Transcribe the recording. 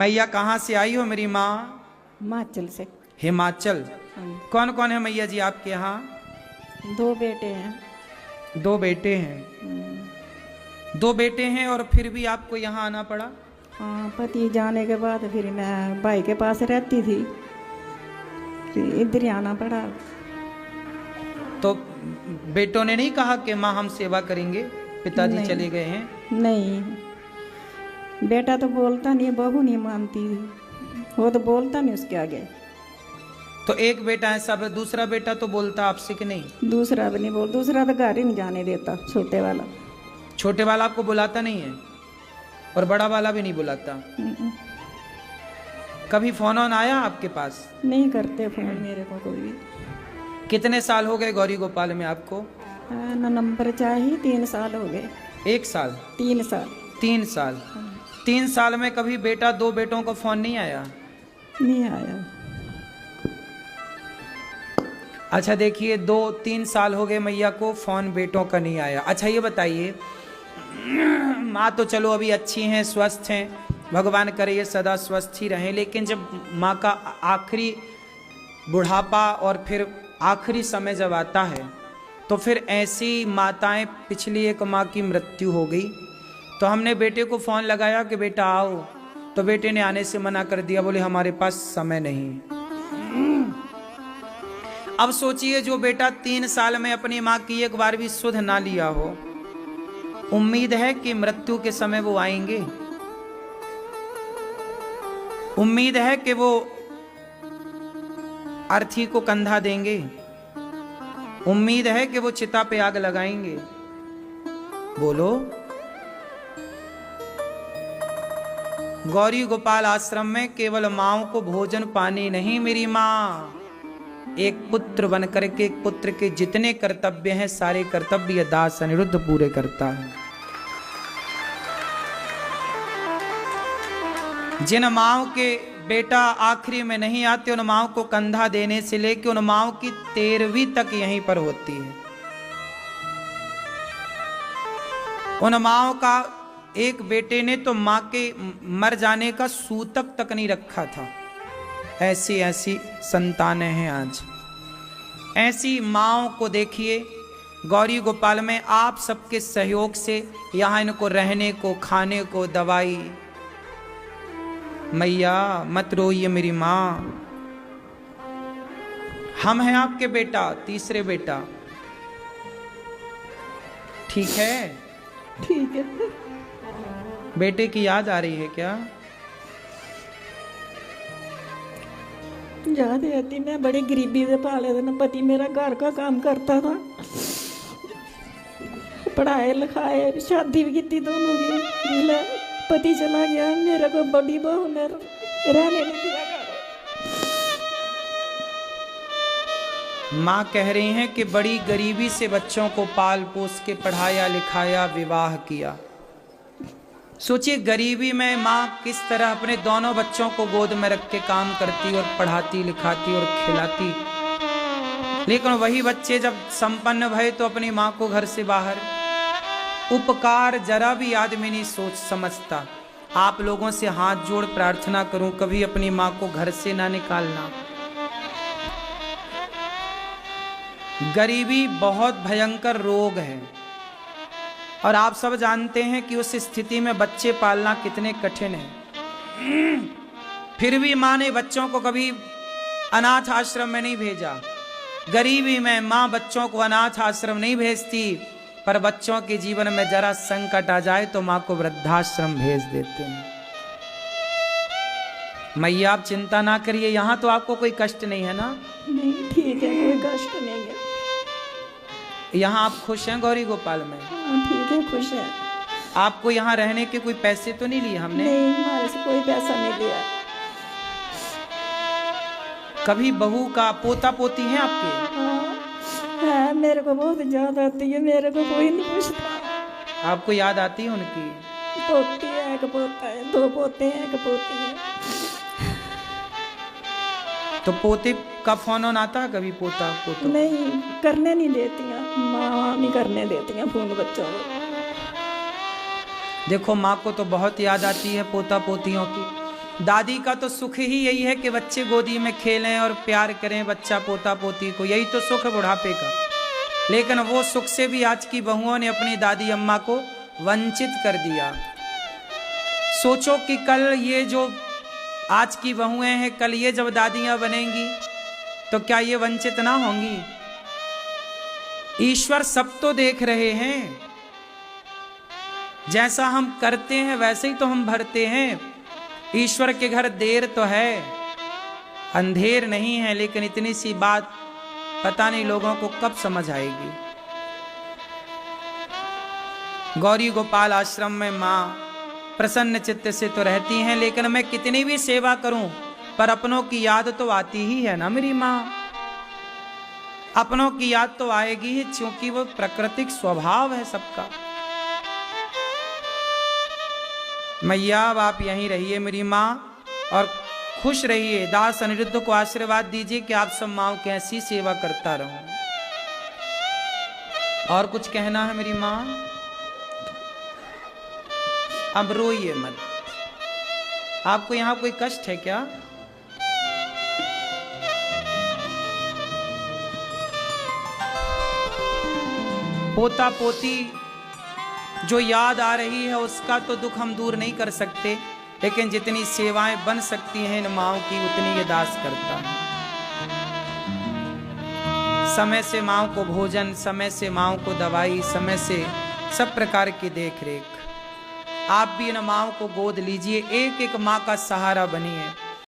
मैया कहाँ से आई हो मेरी माँ? हिमाचल से। हिमाचल। हाँ, कौन कौन है मैया जी आपके यहाँ? 2 बेटे हैं। 2 बेटे हैं। 2 बेटे हैं और फिर भी आपको यहाँ आना पड़ा? हाँ, पति जाने के बाद फिर मैं भाई के पास रहती थी, फिर इधर ही आना पड़ा। तो बेटों ने नहीं कहा कि माँ हम सेवा करेंगे, पिताजी नहीं। चले गए हैं? नहीं, बेटा तो बोलता नहीं, बहू नहीं मानती, वो तो बोलता नहीं उसके आगे। तो एक बेटा है सब, दूसरा बेटा तो बोलता आपसे कि नहीं? दूसरा भी नहीं बोल, दूसरा तो घर ही नहीं जाने देता, छोटे वाला। छोटे वाला आपको बुलाता नहीं है और बड़ा वाला भी नहीं बुलाता? कभी फोन ऑन आया आपके पास? नहीं करते फोन मेरे को कोई भी। कितने साल हो गए गौरी गोपाल में आपको? ना नंबर चाहिए, 3 साल हो गए। 1 साल? 3 साल। 3 साल। 3 साल में कभी बेटा 2 बेटों को फोन नहीं आया? नहीं आया। अच्छा देखिए, 2-3 साल हो गए मैया को, फोन बेटों का नहीं आया। अच्छा ये बताइए, माँ तो चलो अभी अच्छी हैं, स्वस्थ हैं, भगवान करे ये सदा स्वस्थ ही रहें, लेकिन जब माँ का आखिरी बुढ़ापा और फिर आखिरी समय जब आता है तो फिर ऐसी माताएं, पिछली एक माँ की मृत्यु हो गई तो हमने बेटे को फ़ोन लगाया कि बेटा आओ, तो बेटे ने आने से मना कर दिया, बोले हमारे पास समय नहीं। अब सोचिए, जो बेटा 3 साल में अपनी माँ की एक बार भी सुध ना लिया हो, उम्मीद है कि मृत्यु के समय वो आएंगे? उम्मीद है कि वो अर्थी को कंधा देंगे? उम्मीद है कि वो चिता पे आग लगाएंगे? बोलो। गौरी गोपाल आश्रम में केवल माँओं को भोजन पानी नहीं, मेरी माँ एक पुत्र बन करके एक पुत्र के जितने कर्तव्य हैं सारे कर्तव्य दास अनिरुद्ध पूरे करता है। जिन माँओं के बेटा आखिरी में नहीं आते, उन माँओं को कंधा देने से लेके उन माँओं की 13वीं तक यहीं पर होती है। उन माँओं का एक बेटे ने तो माँ के मर जाने का सूतक तक नहीं रखा था। ऐसी ऐसी संतानें हैं आज। ऐसी माँओं को देखिए गौरी गोपाल में, आप सबके सहयोग से यहाँ इनको रहने को, खाने को, दवाई। मैया मत रोइए मेरी माँ, हम हैं आपके बेटा, तीसरे बेटा, ठीक है? ठीक है। बेटे की याद आ रही है क्या? याद आती, मैं बड़ी गरीबी से पाले थे ना, पति मेरा घर का काम करता था, पढ़ाए लिखाए, शादी भी की दोनों की, पति चला गया, मेरे को बड़ी बहू ने रहने नहीं दिया घर। माँ कह रही हैं कि बड़ी गरीबी से बच्चों को पाल पोस के पढ़ाया लिखाया, विवाह किया। सोचिए गरीबी में माँ किस तरह अपने दोनों बच्चों को गोद में रख के काम करती और पढ़ाती लिखाती और खिलाती, लेकिन वही बच्चे जब संपन्न भये तो अपनी माँ को घर से बाहर। उपकार जरा भी आदमी नहीं सोच समझता। आप लोगों से हाथ जोड़ प्रार्थना करूं, कभी अपनी माँ को घर से ना निकालना। गरीबी बहुत भयंकर रोग है और आप सब जानते हैं कि उस स्थिति में बच्चे पालना कितने कठिन है। फिर भी माँ ने बच्चों को कभी अनाथ आश्रम में नहीं भेजा। गरीबी में माँ बच्चों को अनाथ आश्रम नहीं भेजती, पर बच्चों के जीवन में जरा संकट आ जाए तो माँ को वृद्धाश्रम भेज देते हैं। मैया आप चिंता ना करिए, यहाँ तो आपको कोई कष्ट नहीं है ना? नहीं, ठीक है, कोई कष्ट नहीं है। यहाँ आप खुश हैं गौरी गोपाल में? हाँ, ठीक है, खुश है। आपको यहाँ रहने के कोई पैसे तो नहीं लिए हमने? नहीं, हमारे से कोई पैसा नहीं लिया। कभी बहू का पोता पोती है आपके? हाँ, है, मेरे को बहुत याद आती है, मेरे को कोई नहीं पूछता। आपको याद आती है उनकी? पोती है, एक पोता है, 2 पोते हैं, एक पोती है। तो पोते का फोन ऑन आता है कभी? पोता पोता नहीं, करने नहीं देती हैं, माँ नहीं करने देती हैं फोन बच्चों को। देखो माँ को तो बहुत याद आती है पोता पोतियों की, दादी का तो सुख ही यही है कि बच्चे गोदी में खेलें और प्यार करें बच्चा पोता पोती को, यही तो सुख है बुढ़ापे का। लेकिन वो सुख से भी आज की बहुओं ने अपनी दादी अम्मा को वंचित कर दिया। सोचो कि कल ये जो आज की बहुएं हैं, कल ये जब दादियां बनेंगी तो क्या ये वंचित ना होंगी? ईश्वर सब तो देख रहे हैं, जैसा हम करते हैं वैसे ही तो हम भरते हैं। ईश्वर के घर देर तो है, अंधेर नहीं है, लेकिन इतनी सी बात पता नहीं लोगों को कब समझ आएगी। गौरी गोपाल आश्रम में माँ प्रसन्न चित्त से तो रहती हैं, लेकिन मैं कितनी भी सेवा करूं पर अपनों की याद तो आती ही है ना मेरी माँ। अपनों की याद तो आएगी ही, क्योंकि वो प्राकृतिक स्वभाव है सबका। मैया अब आप यहीं रहिए मेरी माँ, और खुश रहिए। दास अनिरुद्ध को आशीर्वाद दीजिए कि आप सब माँओं की ऐसी सेवा करता रहूं। और कुछ कहना है मेरी माँ? अब रोइए मत। आपको यहां कोई कष्ट है क्या? पोता पोती जो याद आ रही है उसका तो दुख हम दूर नहीं कर सकते, लेकिन जितनी सेवाएं बन सकती हैं इन माँओं की उतनी ये दास करता है। समय से माँओं को भोजन, समय से माँओं को दवाई, समय से सब प्रकार की देख रेख। आप भी इन माँओं को गोद लीजिए, एक एक माँ का सहारा बनिए।